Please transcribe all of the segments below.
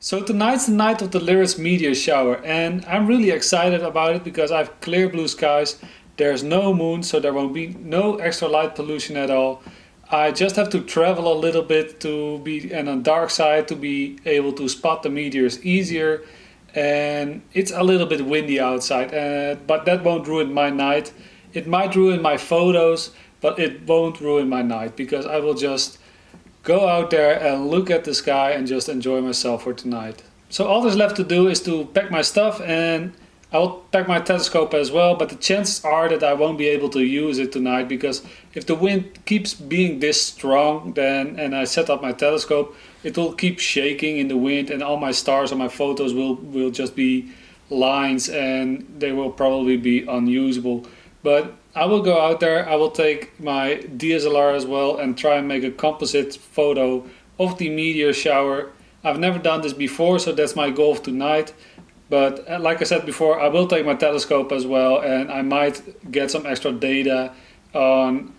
So tonight's the night of the Lyrids Meteor shower, and I'm really excited about it because I have clear blue skies, there's no moon, so there won't be no extra light pollution at all. I just have to travel a little bit to be on the dark side to be able to spot the meteors easier, and it's a little bit windy outside, but that won't ruin my night. It might ruin my photos, but it won't ruin my night because I will just go out there and look at the sky and just enjoy myself for tonight. So all there's left to do is to pack my stuff, and I'll pack my telescope as well, but the chances are that I won't be able to use it tonight because if the wind keeps being this strong then and I set up my telescope, it will keep shaking in the wind and all my stars on my photos will just be lines and they will probably be unusable. But I will go out there, I will take my DSLR as well and try and make a composite photo of the meteor shower. I've never done this before, so that's my goal tonight. But like I said before, I will take my telescope as well, and I might get some extra data on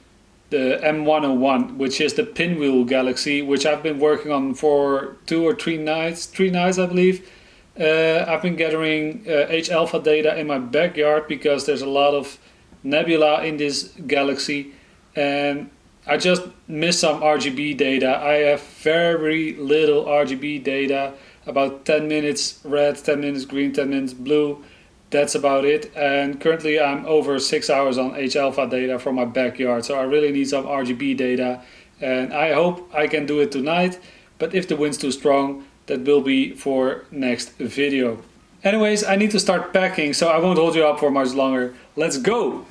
the M101, which is the pinwheel galaxy, which I've been working on for 3 nights I believe. I've been gathering H alpha data in my backyard because there's a lot of nebula in this galaxy, and I just missed some RGB data. I have very little RGB data, about 10 minutes red, 10 minutes green, 10 minutes blue. That's about it. And currently I'm over 6 hours on H alpha data from my backyard, so I really need some RGB data, and I hope I can do it tonight, but if the wind's too strong, that will be for next video. Anyways, I need to start packing, so I won't hold you up for much longer. Let's go!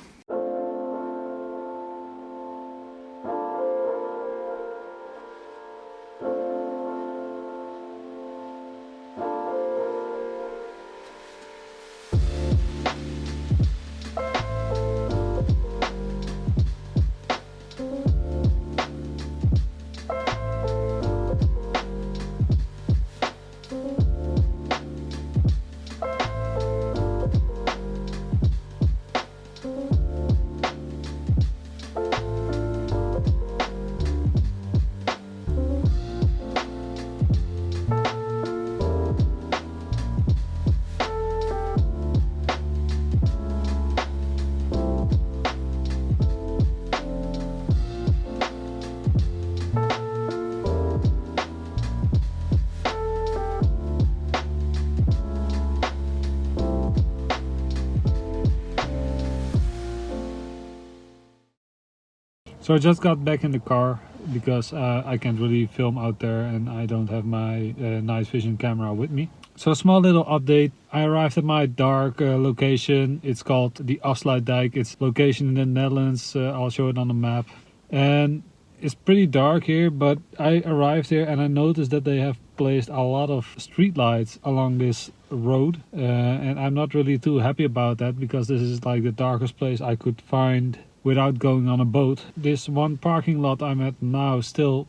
So I just got back in the car because I can't really film out there and I don't have my night vision camera with me. So a small little update. I arrived at my dark location. It's called the Afsluitdijk. It's location in the Netherlands. I'll show it on the map. And it's pretty dark here, but I arrived here and I noticed that they have placed a lot of street lights along this road. And I'm not really too happy about that because this is like the darkest place I could find without going on a boat. This one parking lot I'm at now still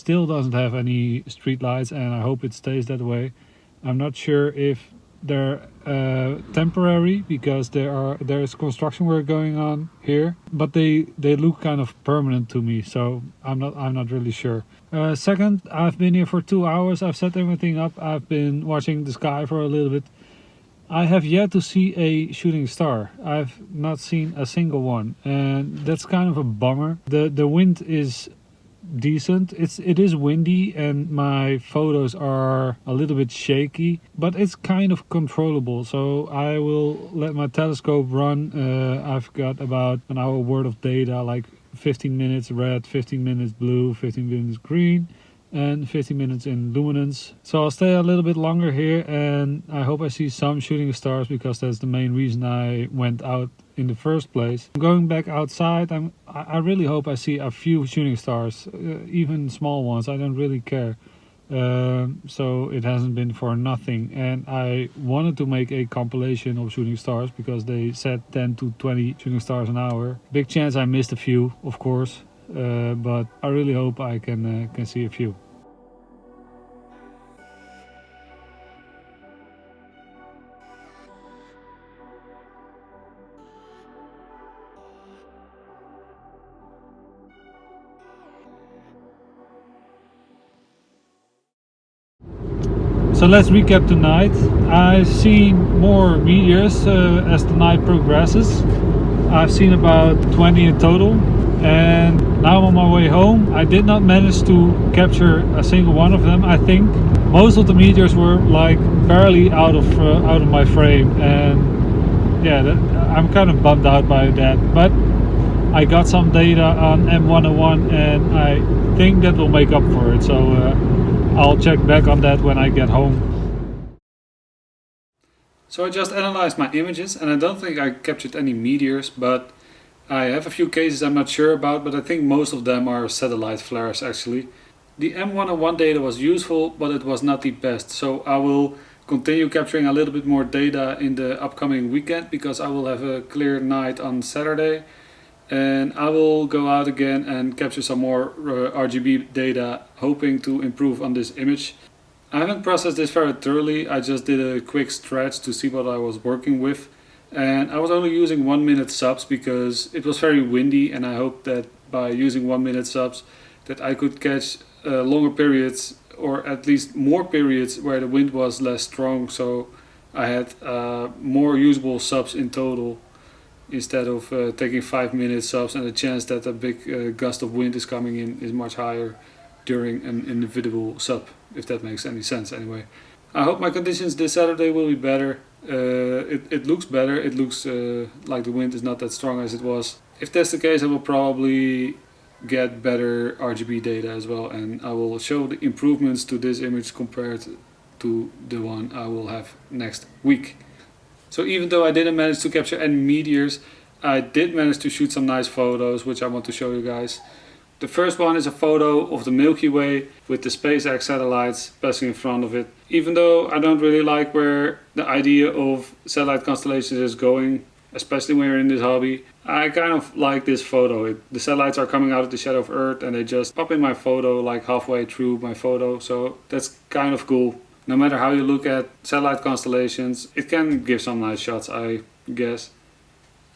doesn't have any street lights, and I hope it stays that way. I'm not sure if they're temporary because there's construction work going on here, but they look kind of permanent to me, so I'm not really sure. Second, I've been here for 2 hours. I've set everything up. I've been watching the sky for a little bit. I have yet to see a shooting star. I've not seen a single one, and that's kind of a bummer. The wind is decent. It is windy and my photos are a little bit shaky, but it's kind of controllable, so I will let my telescope run. I've got about an hour worth of data, like 15 minutes red, 15 minutes blue, 15 minutes green, and 15 minutes in luminance. So I'll stay a little bit longer here, and I hope I see some shooting stars because that's the main reason I went out in the first place. Going back outside, I really hope I see a few shooting stars, even small ones. I don't really care. So it hasn't been for nothing, and I wanted to make a compilation of shooting stars because they said 10 to 20 shooting stars an hour. Big chance I missed a few, of course, but I really hope I can see a few. So let's recap tonight. I've seen more meteors as the night progresses. I've seen about 20 in total, and now I'm on my way home. I did not manage to capture a single one of them. I think most of the meteors were like barely out of my frame, and yeah, I'm kind of bummed out by that. But I got some data on M101, and I think that will make up for it. So I'll check back on that when I get home. So I just analyzed my images, and I don't think I captured any meteors, but I have a few cases I'm not sure about, but I think most of them are satellite flares actually. The M101 data was useful, but it was not the best, so I will continue capturing a little bit more data in the upcoming weekend because I will have a clear night on Saturday, and I will go out again and capture some more RGB data, hoping to improve on this image. I haven't processed this very thoroughly. I just did a quick stretch to see what I was working with, and I was only using 1 minute subs because it was very windy, and I hoped that by using 1 minute subs that I could catch longer periods, or at least more periods where the wind was less strong, so I had more usable subs in total instead of taking 5 minute subs, and the chance that a big gust of wind is coming in is much higher during an individual sub, if that makes any sense anyway. I hope my conditions this Saturday will be better. It looks better. It looks like the wind is not that strong as it was. If that's the case, I will probably get better RGB data as well, and I will show the improvements to this image compared to the one I will have next week. So even though I didn't manage to capture any meteors, I did manage to shoot some nice photos, which I want to show you guys. The first one is a photo of the Milky Way with the SpaceX satellites passing in front of it. Even though I don't really like where the idea of satellite constellations is going, especially when you're in this hobby, I kind of like this photo. The satellites are coming out of the shadow of Earth, and they just pop in my photo like halfway through my photo, so that's kind of cool. No matter how you look at satellite constellations, it can give some nice shots, I guess.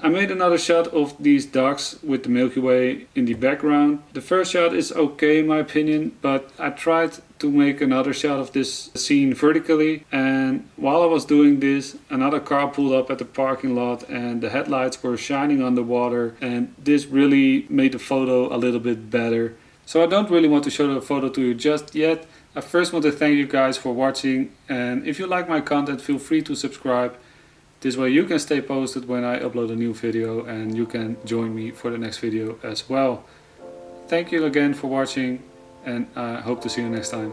I made another shot of these ducks with the Milky Way in the background. The first shot is okay in my opinion, but I tried to make another shot of this scene vertically, and while I was doing this, another car pulled up at the parking lot and the headlights were shining on the water, and this really made the photo a little bit better. So I don't really want to show the photo to you just yet. I first want to thank you guys for watching, and if you like my content, feel free to subscribe. This way you can stay posted when I upload a new video, and you can join me for the next video as well. Thank you again for watching, and I hope to see you next time.